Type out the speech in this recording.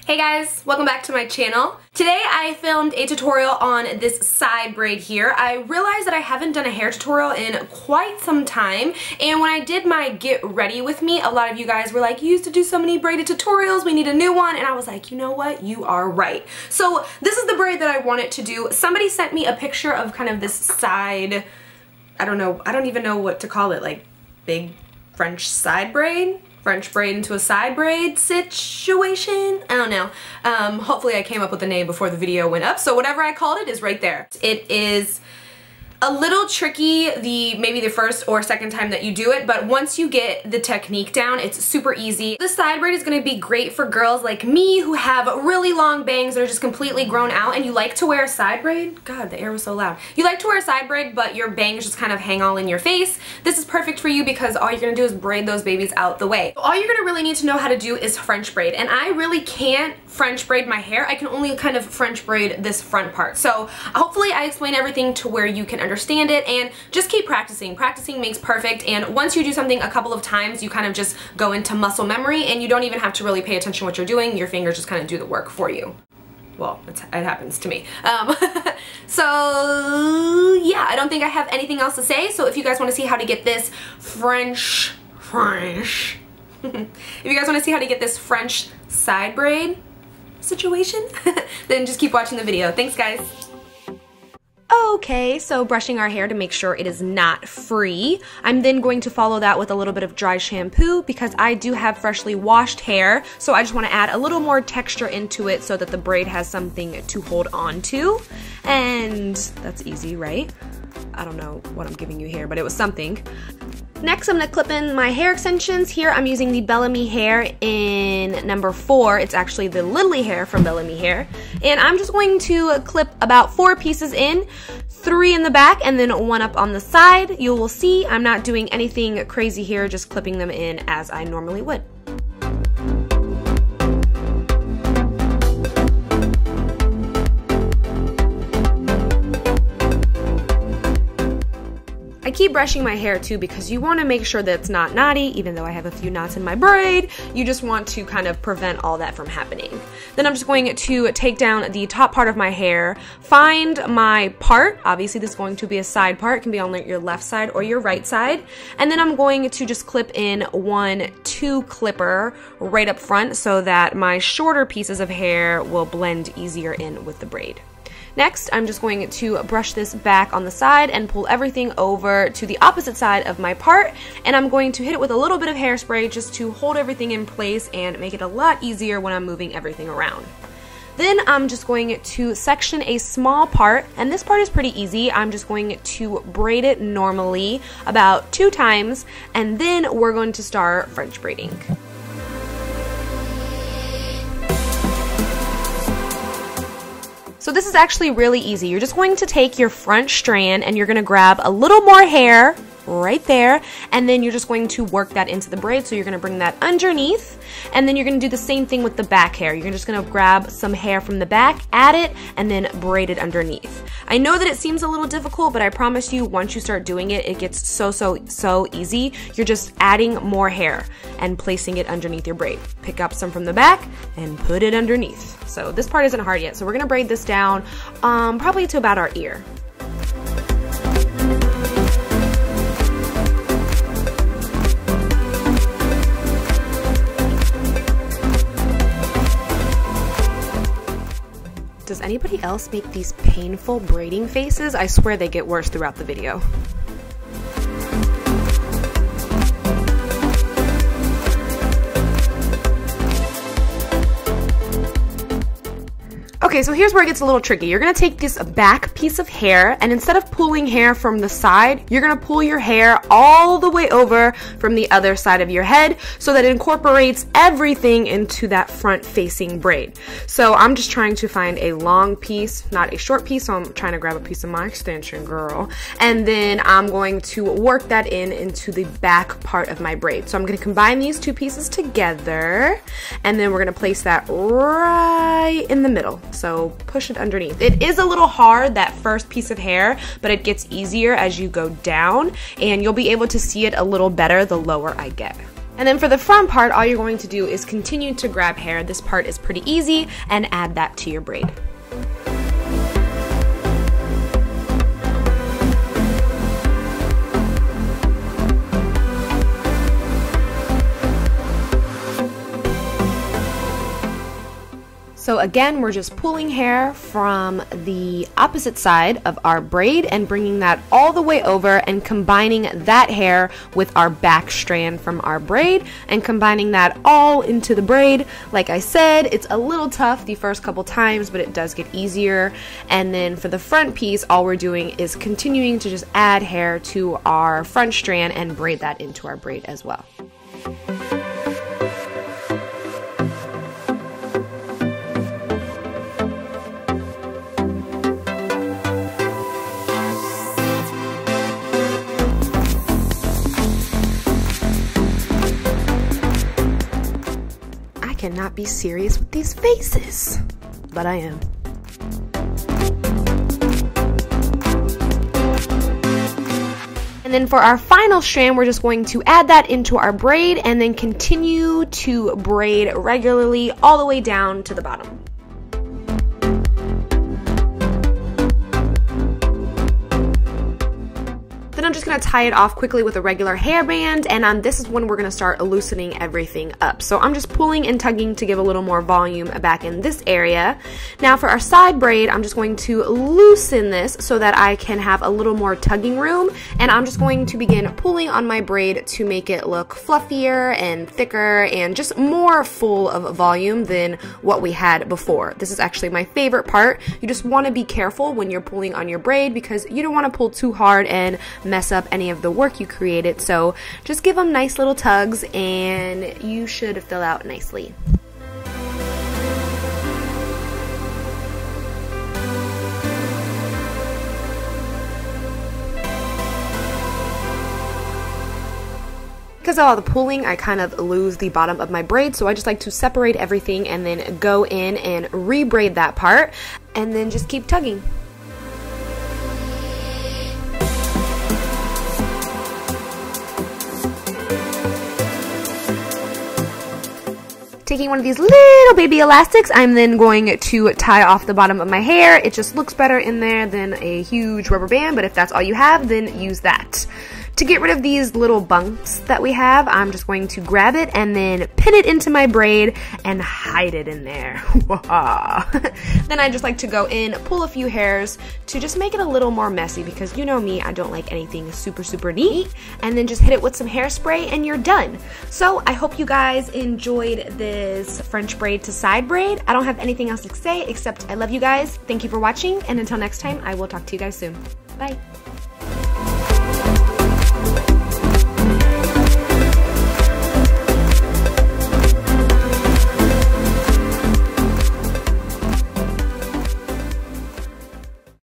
Hey guys, welcome back to my channel. Today I filmed a tutorial on this side braid here. I realized that I haven't done a hair tutorial in quite some time, and when I did my get ready with me, a lot of you guys were like, you used to do so many braided tutorials, we need a new one, and I was like, you know what, you are right. So this is the braid that I wanted to do. Somebody sent me a picture of kind of this side, I don't even know what to call it, like big French side braid? French braid into a side braid situation? I don't know. Hopefully I came up with a name before the video went up, so whatever I called it is right there. It is a little tricky maybe the first or second time that you do it, but once you get the technique down, it's super easy. The side braid is going to be great for girls like me who have really long bangs that are just completely grown out and you like to wear a side braid. God, the air was so loud. You like to wear a side braid, but your bangs just kind of hang all in your face. This is perfect for you because all you're going to do is braid those babies out the way. All you're going to really need to know how to do is French braid, and I really can't French braid my hair. I can only kind of French braid this front part. So hopefully I explain everything to where you can understand it, and just keep practicing. Practicing makes perfect, and once you do something a couple of times, you kind of just go into muscle memory and you don't even have to really pay attention to what you're doing. Your fingers just kind of do the work for you. Well, it happens to me. So yeah, I don't think I have anything else to say. So if you guys want to see how to get this French if you guys want to see how to get this French side braid situation, then just keep watching the video. Thanks guys. Okay, so brushing our hair to make sure it is not free. I'm then going to follow that with a little bit of dry shampoo because I do have freshly washed hair, so I just want to add a little more texture into it so that the braid has something to hold on to. And that's easy, right? I don't know what I'm giving you here, but it was something. Next, I'm going to clip in my hair extensions. Here I'm using the BellaMi hair in number 4. It's actually the Lilly hair from BellaMi hair. And I'm just going to clip about 4 pieces in, 3 in the back, and then 1 up on the side. You will see I'm not doing anything crazy here, just clipping them in as I normally would. I keep brushing my hair too because you want to make sure that it's not knotty, even though I have a few knots in my braid. You just want to kind of prevent all that from happening. Then I'm just going to take down the top part of my hair, find my part. Obviously this is going to be a side part. It can be on your left side or your right side. And then I'm going to just clip in 1-2 clipper right up front so that my shorter pieces of hair will blend easier in with the braid. Next, I'm just going to brush this back on the side and pull everything over to the opposite side of my part, and I'm going to hit it with a little bit of hairspray just to hold everything in place and make it a lot easier when I'm moving everything around. Then I'm just going to section a small part, and this part is pretty easy. I'm just going to braid it normally about 2 times, and then we're going to start French braiding. So this is actually really easy. You're just going to take your front strand and you're going to grab a little more hair right there, and then you're just going to work that into the braid. So you're going to bring that underneath, and then you're going to do the same thing with the back hair. You're just going to grab some hair from the back, add it, and then braid it underneath. I know that it seems a little difficult, but I promise you once you start doing it, it gets so easy. You're just adding more hair and placing it underneath your braid. Pick up some from the back and put it underneath. So this part isn't hard yet, so we're going to braid this down probably to about our ear. Does anybody else make these painful braiding faces? I swear they get worse throughout the video. Okay, so here's where it gets a little tricky. You're going to take this back piece of hair, and instead of pulling hair from the side, you're going to pull your hair all the way over from the other side of your head so that it incorporates everything into that front-facing braid. So I'm just trying to find a long piece, not a short piece, so I'm trying to grab a piece of my extension, girl. And then I'm going to work that into the back part of my braid. So I'm going to combine these 2 pieces together, and then we're going to place that right in the middle. So push it underneath. It is a little hard, that first piece of hair, but it gets easier as you go down, and you'll be able to see it a little better the lower I get. And then for the front part, all you're going to do is continue to grab hair. This part is pretty easy, and add that to your braid. So again, we're just pulling hair from the opposite side of our braid and bringing that all the way over and combining that hair with our back strand from our braid and combining that all into the braid. Like I said, it's a little tough the first couple times, but it does get easier. And then for the front piece, all we're doing is continuing to just add hair to our front strand and braid that into our braid as well. Cannot be serious with these faces, but I am. And then for our final strand, we're just going to add that into our braid and then continue to braid regularly all the way down to the bottom. I'm just going to tie it off quickly with a regular hairband, and this is when we're going to start loosening everything up. So I'm just pulling and tugging to give a little more volume back in this area. Now for our side braid, I'm just going to loosen this so that I can have a little more tugging room, and I'm just going to begin pulling on my braid to make it look fluffier and thicker and just more full of volume than what we had before. This is actually my favorite part. You just want to be careful when you're pulling on your braid because you don't want to pull too hard and mess up any of the work you created. So just give them nice little tugs and you should fill out nicely. Because of all the pulling, I kind of lose the bottom of my braid, so I just like to separate everything and then go in and re-braid that part and then just keep tugging. Taking one of these little baby elastics, I'm then going to tie off the bottom of my hair. It just looks better in there than a huge rubber band, but if that's all you have, then use that. To get rid of these little bumps that we have, I'm just going to grab it and then pin it into my braid and hide it in there. Then I just like to go in, pull a few hairs to just make it a little more messy because you know me, I don't like anything super neat, and then just hit it with some hairspray and you're done. So I hope you guys enjoyed this French braid to side braid. I don't have anything else to say except I love you guys. Thank you for watching, and until next time, I will talk to you guys soon. Bye.